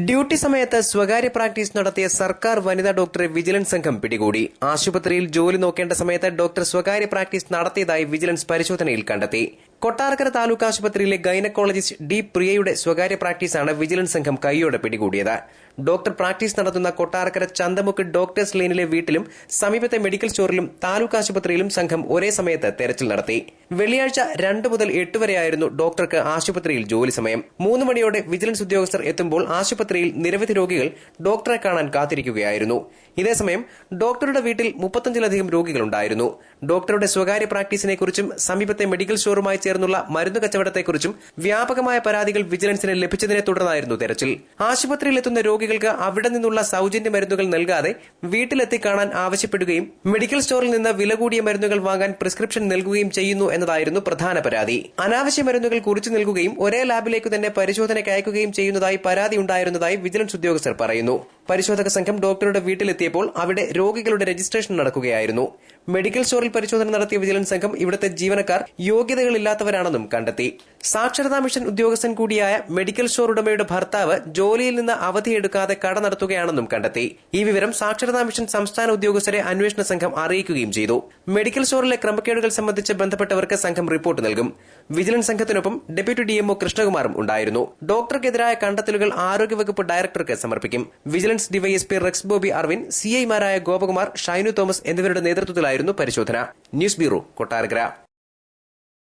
Duty സമയത്ത് സ്വകാര്യ practice നടത്തിയ സർക്കാർ വനിതാ ഡോക്ടറെ വിജിലൻസ് സംഘം പിടികൂടി. ആശുപത്രിയിൽ ജോലി നോക്കേണ്ട സമയത്ത് ഡോക്ടർ സ്വകാര്യ പ്രാക്ടീസ് നടത്തിയതായി വിജിലൻസ് പരിശോധനയിൽ കണ്ടെത്തി. കൊട്ടാരക്കര താലൂക്ക് ആശുപത്രിയിലെ ഗൈനക്കോളജിസ്റ്റ് ഡി പ്രിയയുടെ സ്വകാര്യ പ്രാക്ടീസാണ് വിജിലൻസ് സംഘം കൈയോടെ പിടികൂടിയത്. ഡോക്ടർ പ്രാക്ടീസ് നടത്തുന്ന കൊട്ടാരക്കര ചന്തമുക്ക് ഡോക്ടേഴ്സ് ലൈനിലെ വീട്ടിലും സമീപത്തെ മെഡിക്കൽ സ്റ്റോറിലും താലൂക്ക് ആശുപത്രിയിലും സംഘം ഒരേ സമയത്ത് തെരച്ചിൽ നടത്തി. വെള്ളിയാഴ്ച 2 മുതൽ 8 വരെയായിരുന്നു ഡോക്ടർക്ക് ആശുപത്രിയിൽ ജോലി സമയം. 3 മണിയോടെ വിജിലൻസ് ഉദ്യോഗസ്ഥർ എത്തുമ്പോൾ ആശുപത്രിയിൽ നിരവധി രോഗികൾ ഡോക്ടറെ കാണാൻ കാത്തിരിക്കുകയായിരുന്നു. ഇതേസമയം ഡോക്ടറുടെ വീട്ടിൽ 35ലധികം രോഗികളുണ്ടായിരുന്നു. ഡോക്ടറുടെ സ്വകാര്യ പ്രാക്ടീസിനെക്കുറിച്ചും സമീപത്തെ മെഡിക്കൽ സ്റ്റോറുമായി ചേർന്നുള്ള മരുന്ന് കച്ചവടത്തെക്കുറിച്ചും വ്യാപകമായ പരാതികൾ വിജിലൻസിന് ലഭിച്ചതിനെ തുടർന്നായിരുന്നു തെരച്ചിൽ. ആശുപത്രിയിലെത്തുന്ന രോഗികൾക്ക് അവിടെ നിന്നുള്ള സൌജന്യ മരുന്നുകൾ നൽകാതെ വീട്ടിലെത്തി കാണാൻ ആവശ്യപ്പെടുകയും മെഡിക്കൽ സ്റ്റോറിൽ നിന്ന് വില കൂടിയ മരുന്നുകൾ വാങ്ങാൻ പ്രിസ്ക്രിപ്ഷൻ നൽകുകയും ചെയ്യുന്നു എന്നതായിരുന്നു പ്രധാന പരാതി. അനാവശ്യ മരുന്നുകൾ കുറിച്ചു നൽകുകയും ഒരേ ലാബിലേക്ക് തന്നെ പരിശോധനയ്ക്ക് അയക്കുകയും ചെയ്യുന്നതായി പരാതി ഉണ്ടായിരുന്നതായി വിജിലൻസ് ഉദ്യോഗസ്ഥർ പറയുന്നു. പരിശോധക സംഘം ഡോക്ടറുടെ വീട്ടിലെത്തിയപ്പോൾ അവിടെ രോഗികളുടെ രജിസ്ട്രേഷൻ നടക്കുകയായിരുന്നു. മെഡിക്കൽ സ്റ്റോറിൽ പരിശോധന നടത്തിയ വിജിലൻസ് സംഘം ഇവിടുത്തെ ജീവനക്കാർ യോഗ്യതകളില്ലാത്തവരാണെന്നും കണ്ടെത്തി. സാക്ഷരതാ മിഷൻ ഉദ്യോഗസ്ഥൻ കൂടിയായ മെഡിക്കൽ സ്റ്റോർ ഉടമയുടെ ഭർത്താവ് ജോലിയിൽ നിന്ന് അവധിയെടുക്കാതെ കട നടത്തുകയാണെന്നും കണ്ടെത്തി. ഈ വിവരം സാക്ഷരതാ മിഷൻ സംസ്ഥാന ഉദ്യോഗസ്ഥരെ അന്വേഷണ സംഘം അറിയിക്കുകയും ചെയ്തു. മെഡിക്കൽ സ്റ്റോറിലെ ക്രമക്കേടുകൾ സംബന്ധിച്ച് ബന്ധപ്പെട്ടവർക്ക് സംഘം റിപ്പോർട്ട് നൽകും. വിജിലൻസ് സംഘത്തിനൊപ്പം ഡെപ്യൂട്ടി ഡിഎംഒ കൃഷ്ണകുമാറും ഉണ്ടായിരുന്നു. ഡോക്ടർക്കെതിരായ കണ്ടെത്തലുകൾ ആരോഗ്യവകുപ്പ് ഡയറക്ടർക്ക് സമർപ്പിക്കും. Vigilance DYSP Rex Bobby Arvin, സിഐമാരായ ഗോപകുമാർ, ഷൈനു തോമസ് എന്നിവരുടെ നേതൃത്വത്തിലായിരുന്നു പരിശോധന. News bureau, Kottarakkara.